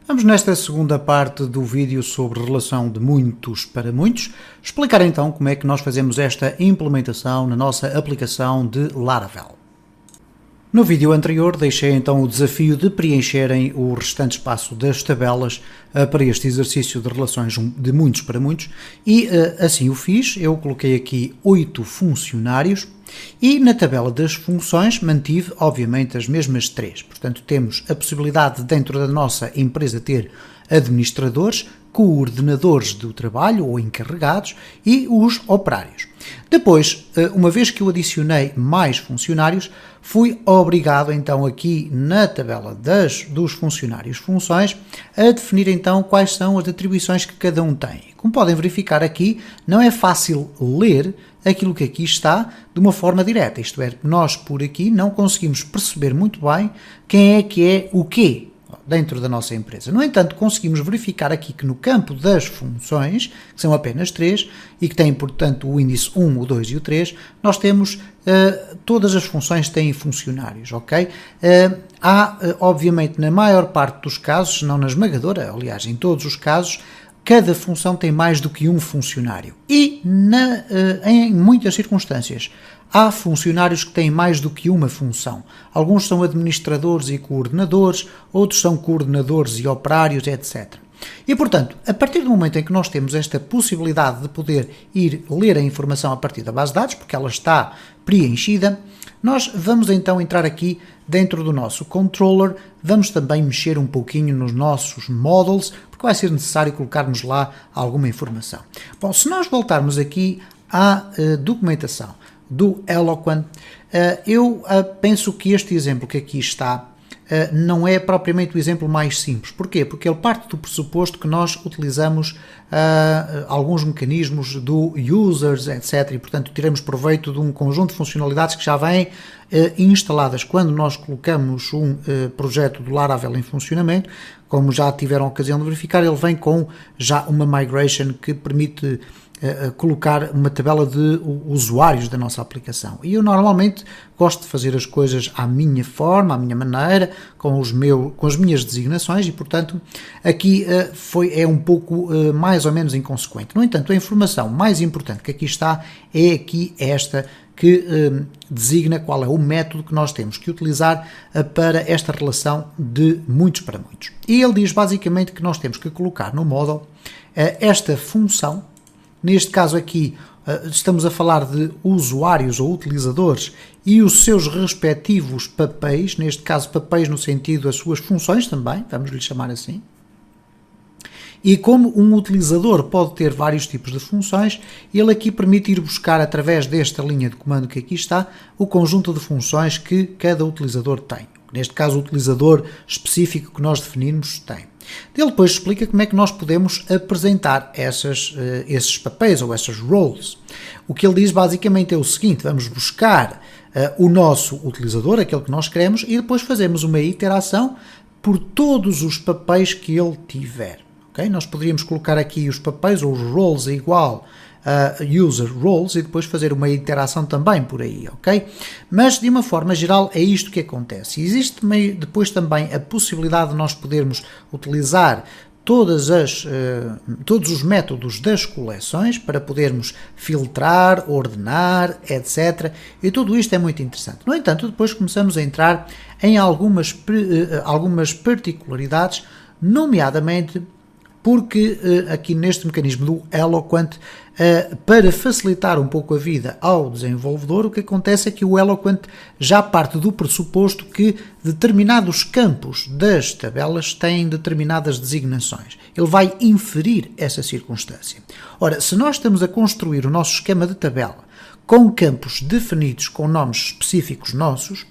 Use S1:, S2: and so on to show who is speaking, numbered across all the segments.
S1: Vamos nesta segunda parte do vídeo sobre relação de muitos para muitos, explicar então como é que nós fazemos esta implementação na nossa aplicação de Laravel. No vídeo anterior deixei então o desafio de preencherem o restante espaço das tabelas para este exercício de relações de muitos para muitos e assim o fiz. Eu coloquei aqui 8 funcionários e na tabela das funções mantive obviamente as mesmas 3. Portanto temos a possibilidade de, dentro da nossa empresa, ter administradores, coordenadores do trabalho ou encarregados e os operários. Depois, uma vez que eu adicionei mais funcionários, fui obrigado então aqui na tabela dos funcionários funções a definir então quais são as atribuições que cada um tem. Como podem verificar aqui, não é fácil ler aquilo que aqui está de uma forma direta, isto é, nós por aqui não conseguimos perceber muito bem quem é que é o quê dentro da nossa empresa. No entanto, conseguimos verificar aqui que no campo das funções, que são apenas 3, e que têm, portanto, o índice 1, o 2 e o 3, nós temos, todas as funções têm funcionários, ok? Há, obviamente, na maior parte dos casos, se não na esmagadora, aliás, em todos os casos, cada função tem mais do que um funcionário. E, em muitas circunstâncias, há funcionários que têm mais do que uma função. Alguns são administradores e coordenadores, outros são coordenadores e operários, etc. E, portanto, a partir do momento em que nós temos esta possibilidade de poder ir ler a informação a partir da base de dados, porque ela está preenchida, nós vamos então entrar aqui dentro do nosso controller, vamos também mexer um pouquinho nos nossos models, porque vai ser necessário colocarmos lá alguma informação. Bom, se nós voltarmos aqui à documentação do Eloquent, eu penso que este exemplo que aqui está não é propriamente o exemplo mais simples. Porquê? Porque ele parte do pressuposto que nós utilizamos alguns mecanismos do users, etc. E, portanto, tiramos proveito de um conjunto de funcionalidades que já vêm instaladas quando nós colocamos um projeto do Laravel em funcionamento. Como já tiveram a ocasião de verificar, ele vem com já uma migration que permite colocar uma tabela de usuários da nossa aplicação. E eu normalmente gosto de fazer as coisas à minha forma, à minha maneira, com as minhas designações e, portanto, aqui é um pouco mais ou menos inconsequente. No entanto, a informação mais importante que aqui está é aqui esta que designa qual é o método que nós temos que utilizar para esta relação de muitos para muitos. E ele diz basicamente que nós temos que colocar no model esta função. Neste caso aqui estamos a falar de usuários ou utilizadores e os seus respectivos papéis, neste caso papéis no sentido das suas funções também, vamos lhe chamar assim. E como um utilizador pode ter vários tipos de funções, ele aqui permite ir buscar através desta linha de comando que aqui está, o conjunto de funções que cada utilizador tem. Neste caso o utilizador específico que nós definimos tem. Ele depois explica como é que nós podemos apresentar esses papéis ou essas roles. O que ele diz basicamente é o seguinte: vamos buscar o nosso utilizador, aquele que nós queremos, e depois fazemos uma iteração por todos os papéis que ele tiver. Okay? Nós poderíamos colocar aqui os papéis ou os roles igual user roles e depois fazer uma interação também por aí, ok? Mas de uma forma geral é isto que acontece. Existe depois também a possibilidade de nós podermos utilizar todos os métodos das coleções para podermos filtrar, ordenar, etc. E tudo isto é muito interessante. No entanto, depois começamos a entrar em algumas particularidades, nomeadamente porque aqui neste mecanismo do Eloquent, para facilitar um pouco a vida ao desenvolvedor, o que acontece é que o Eloquent já parte do pressuposto que determinados campos das tabelas têm determinadas designações. Ele vai inferir essa circunstância. Ora, se nós estamos a construir o nosso esquema de tabela com campos definidos com nomes específicos nossos,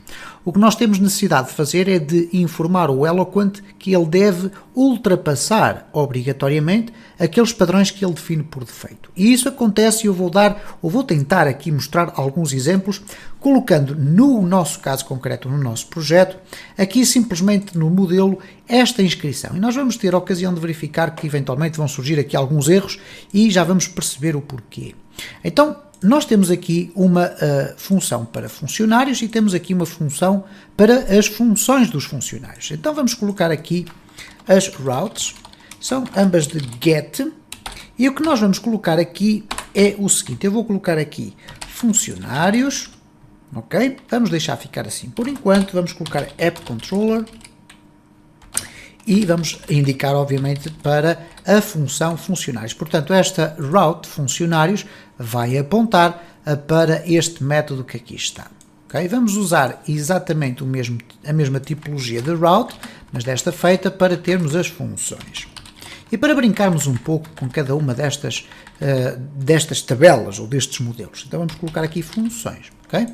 S1: o que nós temos necessidade de fazer é de informar o Eloquent que ele deve ultrapassar obrigatoriamente aqueles padrões que ele define por defeito. E isso acontece e eu vou tentar aqui mostrar alguns exemplos, colocando no nosso caso concreto, no nosso projeto, aqui simplesmente no modelo esta inscrição. E nós vamos ter a ocasião de verificar que eventualmente vão surgir aqui alguns erros e já vamos perceber o porquê. Então, nós temos aqui uma função para funcionários e temos aqui uma função para as funções dos funcionários. Então vamos colocar aqui as routes, são ambas de get, e o que nós vamos colocar aqui é o seguinte, eu vou colocar aqui funcionários, ok? Vamos deixar ficar assim por enquanto, vamos colocar app controller, e vamos indicar, obviamente, para a função funcionários. Portanto, esta route funcionários vai apontar para este método que aqui está. Okay? Vamos usar exatamente a mesma tipologia de route, mas desta feita para termos as funções. E para brincarmos um pouco com cada uma destas tabelas ou destes modelos, então vamos colocar aqui funções. Okay?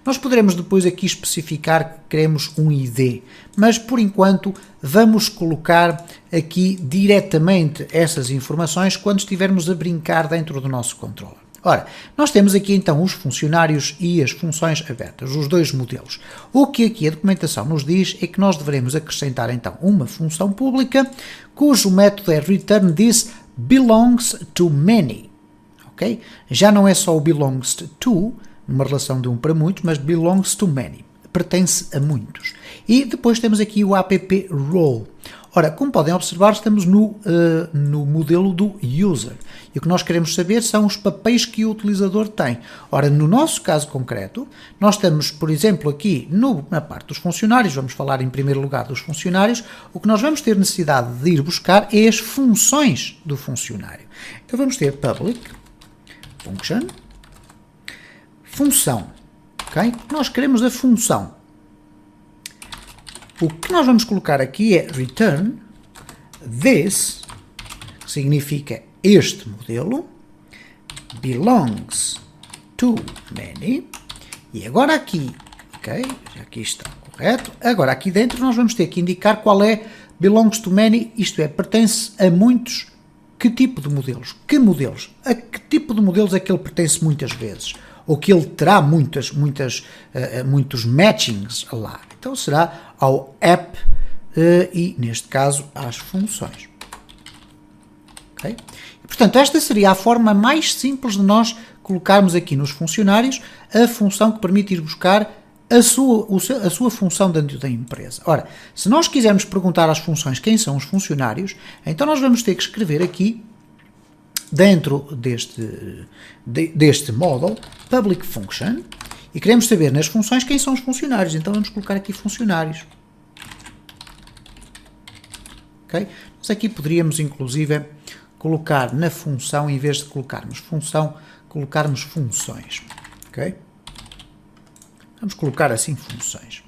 S1: Nós poderemos depois aqui especificar que queremos um ID, mas por enquanto vamos colocar aqui diretamente essas informações quando estivermos a brincar dentro do nosso controller. Ora, nós temos aqui então os funcionários e as funções abertas, os dois modelos. O que aqui a documentação nos diz é que nós devemos acrescentar então uma função pública cujo método é return this belongs to many. Okay? Já não é só o belongs to, numa relação de um para muitos, mas belongs to many, pertence a muitos. E depois temos aqui o app role. Ora, como podem observar, estamos no modelo do user. E o que nós queremos saber são os papéis que o utilizador tem. Ora, no nosso caso concreto, nós estamos, por exemplo, aqui na parte dos funcionários, vamos falar em primeiro lugar dos funcionários, o que nós vamos ter necessidade de ir buscar é as funções do funcionário. Então vamos ter public function, função, ok? Nós queremos a função. O que nós vamos colocar aqui é return this, que significa este modelo, belongs to many, e agora aqui, ok? Aqui está correto. Agora aqui dentro nós vamos ter que indicar qual é belongs to many, isto é, pertence a muitos. Que tipo de modelos? Que modelos? A que tipo de modelos é que ele pertence muitas vezes? Ou que ele terá muitos matchings lá. Então será ao app e, neste caso, às funções. Okay? E, portanto, esta seria a forma mais simples de nós colocarmos aqui nos funcionários a função que permite ir buscar a sua função dentro da empresa. Ora, se nós quisermos perguntar às funções quem são os funcionários, então nós vamos ter que escrever aqui, dentro deste model, public function, e queremos saber nas funções quem são os funcionários, então vamos colocar aqui funcionários. Okay? Nós aqui poderíamos, inclusive, colocar na função, em vez de colocarmos função, colocarmos funções. Okay? Vamos colocar assim funções.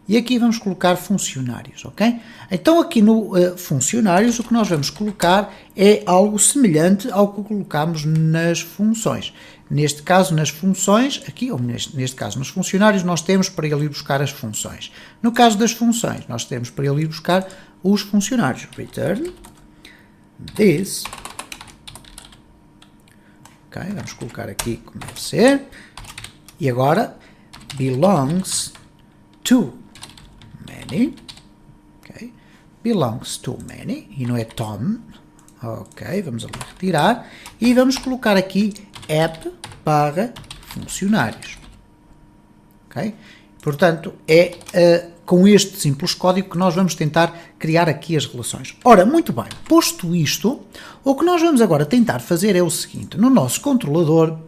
S1: E aqui vamos colocar funcionários, ok? Então aqui no funcionários o que nós vamos colocar é algo semelhante ao que colocamos nas funções. Neste caso nas funções, aqui, ou neste caso nos funcionários, nós temos para ele ir buscar as funções. No caso das funções, nós temos para ele ir buscar os funcionários. Return this. Ok, vamos colocar aqui como deve ser. E agora belongs to many, okay. Belongs to many, e não é Tom, ok, vamos ali retirar, e vamos colocar aqui app para funcionários, ok, portanto é com este simples código que nós vamos tentar criar aqui as relações. Ora, muito bem, posto isto, o que nós vamos agora tentar fazer é o seguinte, no nosso controlador,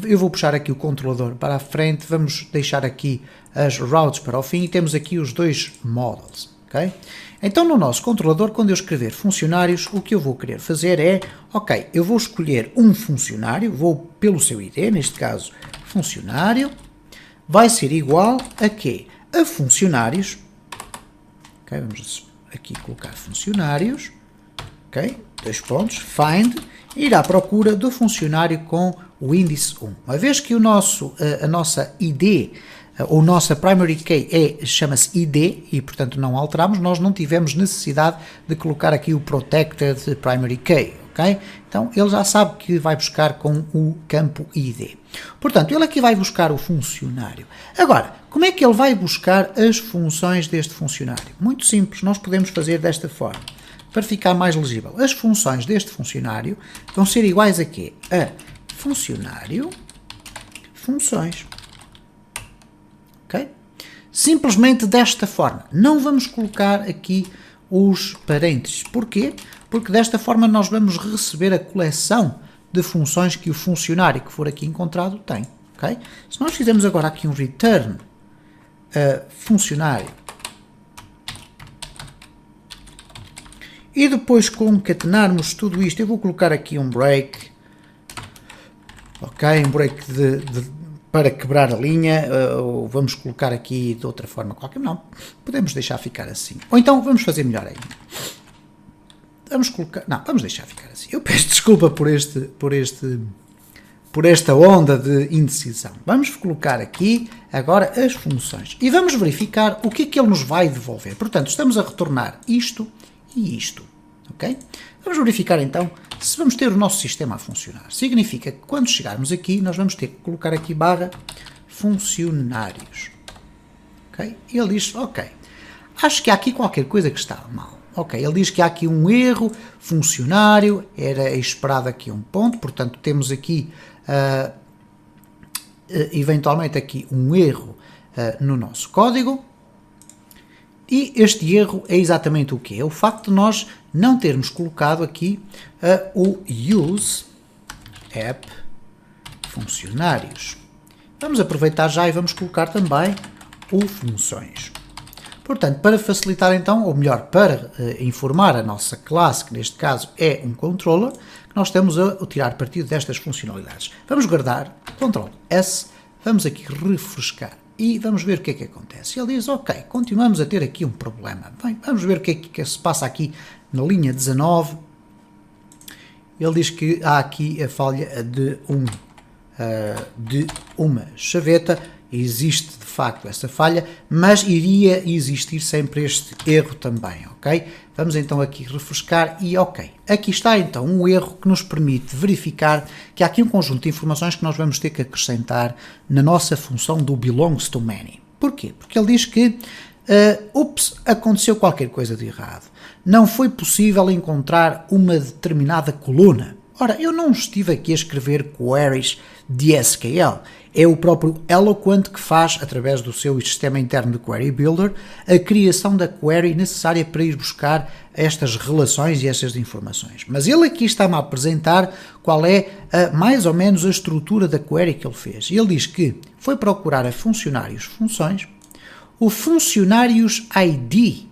S1: eu vou puxar aqui o controlador para a frente, vamos deixar aqui as routes para o fim e temos aqui os dois models, ok? Então no nosso controlador, quando eu escrever funcionários, o que eu vou querer fazer é, ok, eu vou escolher um funcionário, vou pelo seu ID, neste caso funcionário, vai ser igual a quê? A funcionários, ok? Vamos aqui colocar funcionários, ok? Dois pontos, find, ir à procura do funcionário com o índice 1. Uma vez que a nossa ID, ou nossa primary key chama-se ID, e portanto não alteramos, nós não tivemos necessidade de colocar aqui o protected primary key, ok? Então ele já sabe que vai buscar com o campo ID. Portanto, ele aqui vai buscar o funcionário. Agora, como é que ele vai buscar as funções deste funcionário? Muito simples, nós podemos fazer desta forma, para ficar mais legível. As funções deste funcionário vão ser iguais a quê? A funcionário, funções. Ok? simplesmente desta forma. Não vamos colocar aqui os parênteses. Porquê? Porque desta forma nós vamos receber a coleção de funções que o funcionário que for aqui encontrado tem. Okay? Se nós fizermos agora aqui um return funcionário e depois concatenarmos tudo isto, eu vou colocar aqui um break, ok, um break para quebrar a linha, ou vamos colocar aqui de outra forma qualquer, não, podemos deixar ficar assim, ou então vamos fazer melhor ainda, vamos deixar ficar assim, eu peço desculpa por esta onda de indecisão. Vamos colocar aqui agora as funções e vamos verificar o que é que ele nos vai devolver. Portanto, estamos a retornar isto e isto, ok? Vamos verificar então se vamos ter o nosso sistema a funcionar. Significa que quando chegarmos aqui, nós vamos ter que colocar aqui barra funcionários, ok? E ele diz, ok, acho que há aqui qualquer coisa que está mal. Ok, ele diz que há aqui um erro, funcionário, era esperado aqui um ponto, portanto temos aqui eventualmente aqui um erro no nosso código, e este erro é exatamente o que? É o facto de nós não termos colocado aqui o use app funcionários. Vamos aproveitar já e vamos colocar também o funções. Portanto, para facilitar então, ou melhor, para informar a nossa classe, que neste caso é um controller, que nós estamos a tirar partido destas funcionalidades. Vamos guardar, Ctrl S, vamos aqui refrescar e vamos ver o que é que acontece. Ele diz, ok, continuamos a ter aqui um problema. Bem, vamos ver o que é que se passa aqui na linha 19. Ele diz que há aqui a falha de uma chaveta. Existe de facto essa falha, mas iria existir sempre este erro também, ok? Vamos então aqui refrescar e ok. Aqui está então um erro que nos permite verificar que há aqui um conjunto de informações que nós vamos ter que acrescentar na nossa função do belongs to many. Porquê? Porque ele diz que aconteceu qualquer coisa de errado. Não foi possível encontrar uma determinada coluna. Ora, eu não estive aqui a escrever queries de SQL. É o próprio Eloquent que faz, através do seu sistema interno de Query Builder, a criação da query necessária para ir buscar estas relações e estas informações. Mas ele aqui está-me a apresentar qual é mais ou menos a estrutura da query que ele fez. Ele diz que foi procurar a funcionários funções, o funcionários ID.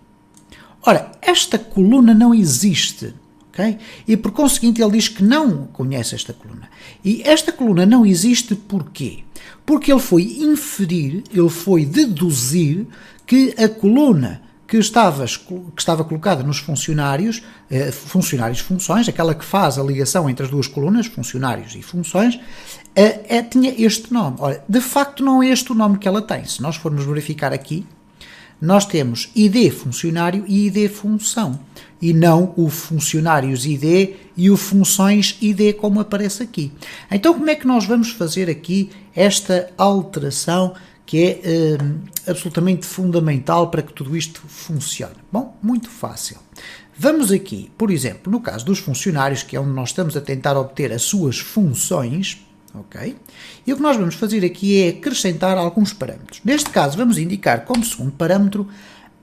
S1: Ora, esta coluna não existe. Okay? E por conseguinte ele diz que não conhece esta coluna. E esta coluna não existe porquê? Porque ele foi inferir, ele foi deduzir que a coluna que estava colocada nos funcionários, funções, aquela que faz a ligação entre as duas colunas, funcionários e funções, tinha este nome. Ora, de facto não é este o nome que ela tem. Se nós formos verificar aqui, nós temos ID funcionário e ID função, e não o funcionários ID e o funções ID como aparece aqui. Então como é que nós vamos fazer aqui esta alteração que é absolutamente fundamental para que tudo isto funcione? Bom, muito fácil. Vamos aqui, por exemplo, no caso dos funcionários, que é onde nós estamos a tentar obter as suas funções, ok? E o que nós vamos fazer aqui é acrescentar alguns parâmetros. Neste caso, vamos indicar como segundo parâmetro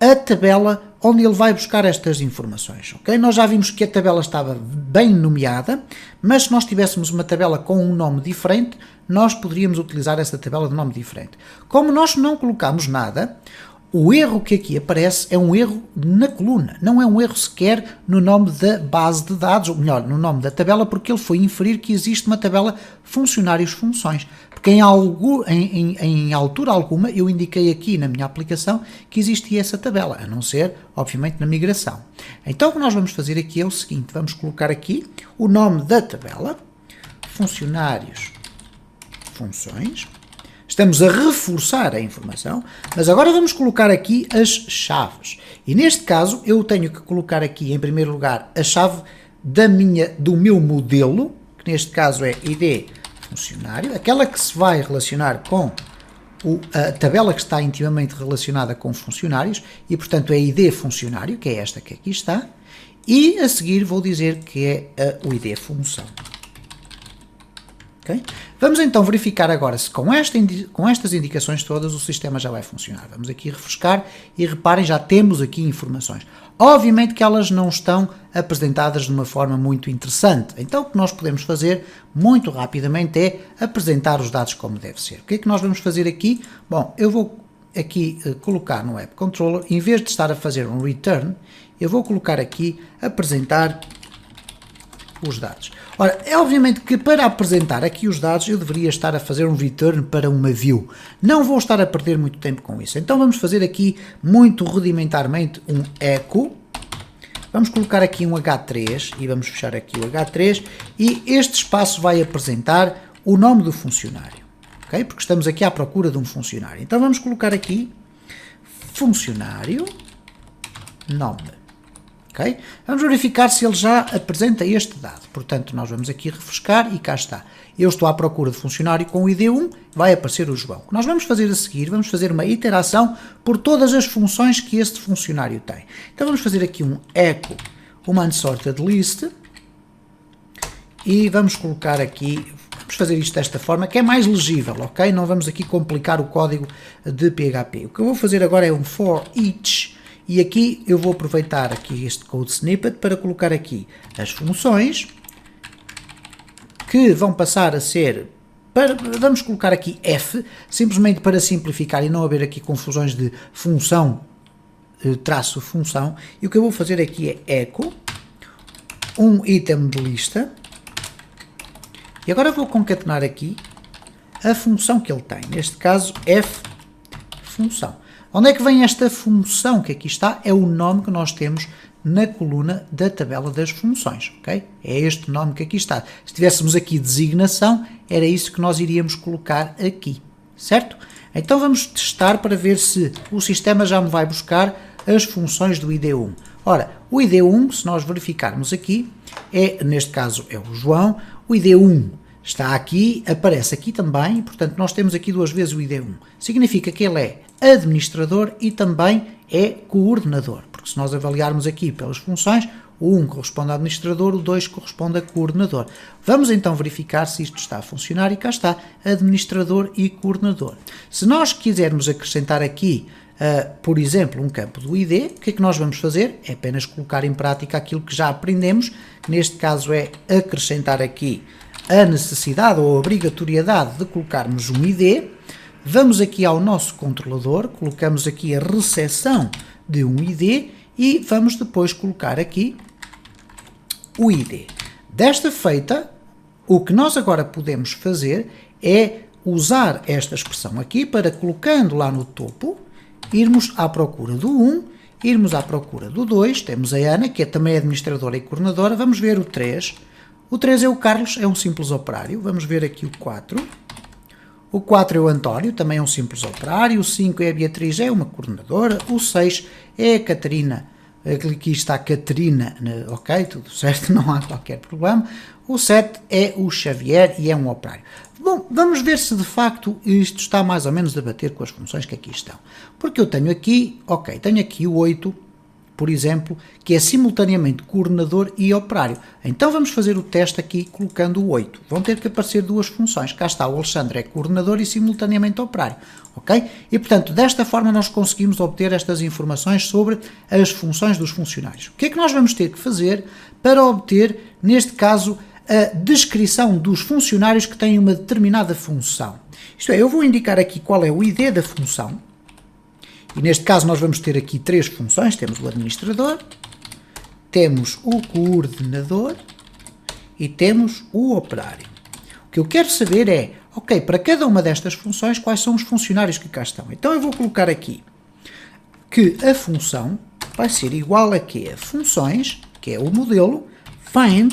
S1: a tabela onde ele vai buscar estas informações, ok? Nós já vimos que a tabela estava bem nomeada, mas se nós tivéssemos uma tabela com um nome diferente, nós poderíamos utilizar essa tabela de nome diferente. Como nós não colocamos nada, o erro que aqui aparece é um erro na coluna, não é um erro sequer no nome da base de dados, ou melhor, no nome da tabela, porque ele foi inferir que existe uma tabela funcionários-funções. Porque em altura alguma eu indiquei aqui na minha aplicação que existia essa tabela, a não ser, obviamente, na migração. Então o que nós vamos fazer aqui é o seguinte, vamos colocar aqui o nome da tabela, funcionários-funções. Estamos a reforçar a informação, mas agora vamos colocar aqui as chaves. E neste caso eu tenho que colocar aqui em primeiro lugar a chave do meu modelo, que neste caso é ID funcionário, aquela que se vai relacionar com a tabela que está intimamente relacionada com funcionários, e portanto é ID funcionário, que é esta que aqui está, e a seguir vou dizer que é o ID função. Okay? Vamos então verificar agora se com estas indicações todas o sistema já vai funcionar. Vamos aqui refrescar e reparem, já temos aqui informações. Obviamente que elas não estão apresentadas de uma forma muito interessante. Então o que nós podemos fazer muito rapidamente é apresentar os dados como deve ser. O que é que nós vamos fazer aqui? Bom, eu vou aqui colocar no App Controller, em vez de estar a fazer um return, eu vou colocar aqui apresentar os dados. Ora, é obviamente que para apresentar aqui os dados eu deveria estar a fazer um return para uma view. Não vou estar a perder muito tempo com isso. Então vamos fazer aqui muito rudimentarmente um echo. Vamos colocar aqui um H3 e vamos fechar aqui o H3 e este espaço vai apresentar o nome do funcionário. Okay? Porque estamos aqui à procura de um funcionário. Então vamos colocar aqui funcionário nome. Okay? Vamos verificar se ele já apresenta este dado. Portanto, nós vamos aqui refrescar e cá está. Eu estou à procura de funcionário com o ID 1, vai aparecer o João. O que nós vamos fazer a seguir, vamos fazer uma iteração por todas as funções que este funcionário tem. Então vamos fazer aqui um echo, uma unsorted list, e vamos colocar aqui, vamos fazer isto desta forma, que é mais legível, ok? Não vamos aqui complicar o código de PHP. O que eu vou fazer agora é um for each, e aqui eu vou aproveitar aqui este code snippet para colocar aqui as funções que vão passar a ser, vamos colocar aqui F, simplesmente para simplificar e não haver aqui confusões de função, traço função, e o que eu vou fazer aqui é echo, um item de lista, e agora vou concatenar aqui a função que ele tem, neste caso F função. Onde é que vem esta função que aqui está? É o nome que nós temos na coluna da tabela das funções, ok? É este nome que aqui está. Se tivéssemos aqui designação, era isso que nós iríamos colocar aqui, certo? Então vamos testar para ver se o sistema já me vai buscar as funções do ID1. Ora, o ID1, se nós verificarmos aqui, neste caso é o João, o ID1 está aqui, aparece aqui também, e portanto nós temos aqui duas vezes o ID1. Significa que ele é administrador e também é coordenador, porque se nós avaliarmos aqui pelas funções, o 1 corresponde a administrador, o 2 corresponde a coordenador. Vamos então verificar se isto está a funcionar e cá está, administrador e coordenador. Se nós quisermos acrescentar aqui, por exemplo, um campo do ID, o que é que nós vamos fazer? É apenas colocar em prática aquilo que já aprendemos, que neste caso é acrescentar aqui a necessidade ou a obrigatoriedade de colocarmos um ID. Vamos aqui ao nosso controlador, colocamos aqui a recepção de um ID e vamos depois colocar aqui o ID. Desta feita, o que nós agora podemos fazer é usar esta expressão aqui para, colocando lá no topo, irmos à procura do 1, irmos à procura do 2, temos a Ana, que é também administradora e coordenadora, vamos ver o 3. O 3 é o Carlos, é um simples operário, vamos ver aqui o 4. O 4 é o António, também é um simples operário. O 5 é a Beatriz, é uma coordenadora. O 6 é a Catarina. Aqui está a Catarina, ok, tudo certo, não há qualquer problema. O 7 é o Xavier e é um operário. Bom, vamos ver se de facto isto está mais ou menos a bater com as funções que aqui estão. Porque eu tenho aqui, ok, tenho aqui o 8, por exemplo, que é simultaneamente coordenador e operário. Então vamos fazer o teste aqui colocando o 8. Vão ter que aparecer duas funções. Cá está, o Alexandre é coordenador e simultaneamente operário. Ok? E portanto, desta forma nós conseguimos obter estas informações sobre as funções dos funcionários. O que é que nós vamos ter que fazer para obter, neste caso, a descrição dos funcionários que têm uma determinada função? Isto é, eu vou indicar aqui qual é o ID da função. E neste caso nós vamos ter aqui três funções, temos o administrador, temos o coordenador e temos o operário. O que eu quero saber é, ok, para cada uma destas funções, quais são os funcionários que cá estão. Então eu vou colocar aqui que a função vai ser igual a quê? Funções, que é o modelo, find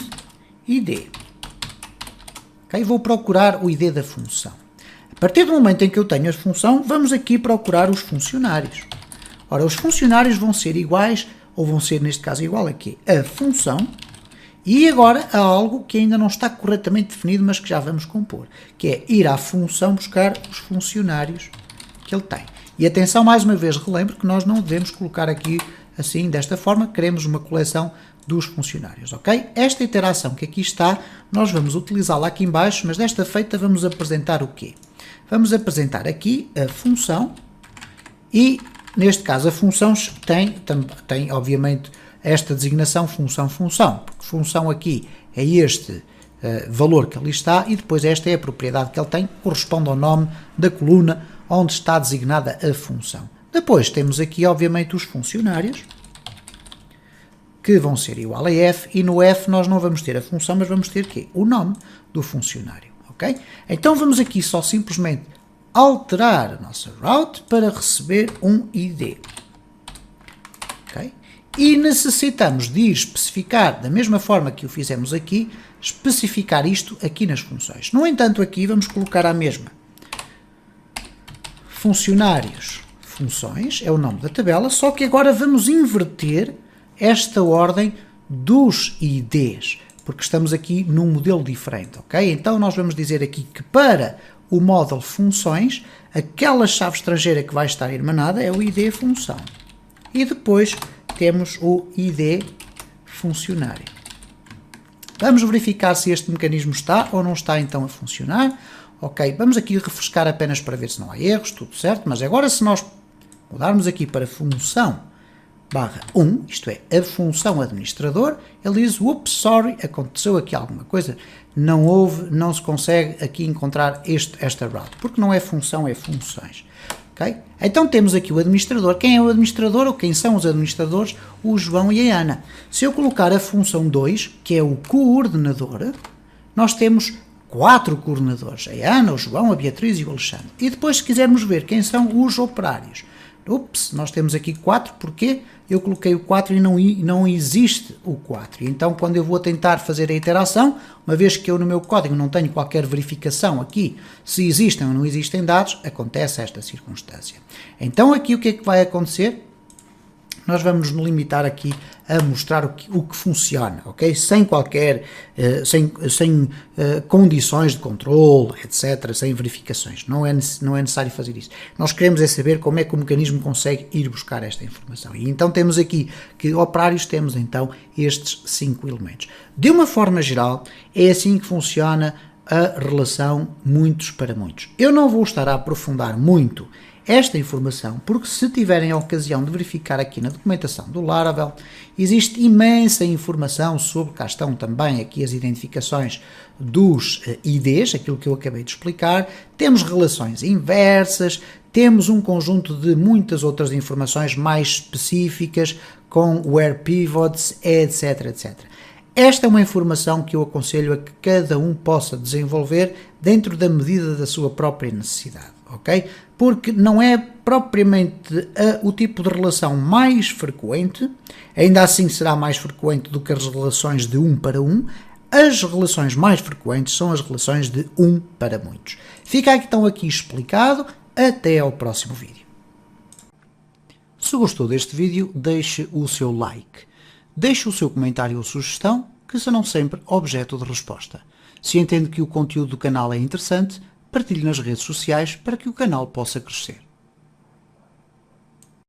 S1: ID. Okay? Vou procurar o ID da função. A partir do momento em que eu tenho a função, vamos aqui procurar os funcionários. Ora, os funcionários vão ser iguais, ou vão ser, neste caso, igual a quê? A função, e agora há algo que ainda não está corretamente definido, mas que já vamos compor, que é ir à função buscar os funcionários que ele tem. E atenção, mais uma vez, relembro que nós não devemos colocar aqui assim, desta forma, queremos uma coleção dos funcionários, ok? Esta iteração que aqui está, nós vamos utilizá-la aqui em baixo, mas desta feita vamos apresentar o quê? Vamos apresentar aqui a função e, neste caso, a função tem obviamente, esta designação função, porque função aqui é este valor que ali está e depois esta é a propriedade que ele tem, corresponde ao nome da coluna onde está designada a função. Depois temos aqui, obviamente, os funcionários, que vão ser igual a f, e no f nós não vamos ter a função, mas vamos ter quê? O nome do funcionário, ok? Então vamos aqui só simplesmente alterar a nossa route para receber um ID, ok? E necessitamos de ir especificar, da mesma forma que o fizemos aqui, especificar isto aqui nas funções. No entanto, aqui vamos colocar a mesma. Funcionários, funções, é o nome da tabela, só que agora vamos inverter esta ordem dos IDs, porque estamos aqui num modelo diferente, ok? Então nós vamos dizer aqui que para o módulo funções, aquela chave estrangeira que vai estar irmanada é o ID função. E depois temos o ID funcionário. Vamos verificar se este mecanismo está ou não está então a funcionar. Ok, vamos aqui refrescar apenas para ver se não há erros, tudo certo, mas agora se nós mudarmos aqui para função barra 1, isto é, a função administrador, ele diz, ups, sorry, aconteceu aqui alguma coisa, não houve, não se consegue aqui encontrar esta route, porque não é função, é funções. Okay? Então temos aqui o administrador. Quem é o administrador ou quem são os administradores? O João e a Ana. Se eu colocar a função 2, que é o coordenador, nós temos 4 coordenadores, a Ana, o João, a Beatriz e o Alexandre. E depois, se quisermos ver quem são os operários, ups, nós temos aqui 4, porque eu coloquei o 4 e não existe o 4. Então, quando eu vou tentar fazer a iteração, uma vez que eu no meu código não tenho qualquer verificação aqui, se existem ou não existem dados, acontece esta circunstância. Então, aqui o que é que vai acontecer? Nós vamos nos limitar aqui a mostrar o que funciona, ok? Sem qualquer, sem condições de controle, etc., sem verificações. Não é necessário fazer isso. Nós queremos é saber como é que o mecanismo consegue ir buscar esta informação. E então temos aqui que operários temos então estes 5 elementos. De uma forma geral, é assim que funciona a relação muitos para muitos. Eu não vou estar a aprofundar muito esta informação, porque se tiverem a ocasião de verificar aqui na documentação do Laravel, existe imensa informação sobre, cá estão também aqui as identificações dos IDs, aquilo que eu acabei de explicar, temos relações inversas, temos um conjunto de muitas outras informações mais específicas, com where pivots, etc, etc. Esta é uma informação que eu aconselho a que cada um possa desenvolver dentro da medida da sua própria necessidade, ok? Porque não é propriamente o tipo de relação mais frequente, ainda assim será mais frequente do que as relações de um para um. As relações mais frequentes são as relações de um para muitos. Fica então aqui explicado, até ao próximo vídeo. Se gostou deste vídeo, deixe o seu like. Deixe o seu comentário ou sugestão, que serão sempre objeto de resposta. Se entende que o conteúdo do canal é interessante, partilhe nas redes sociais para que o canal possa crescer.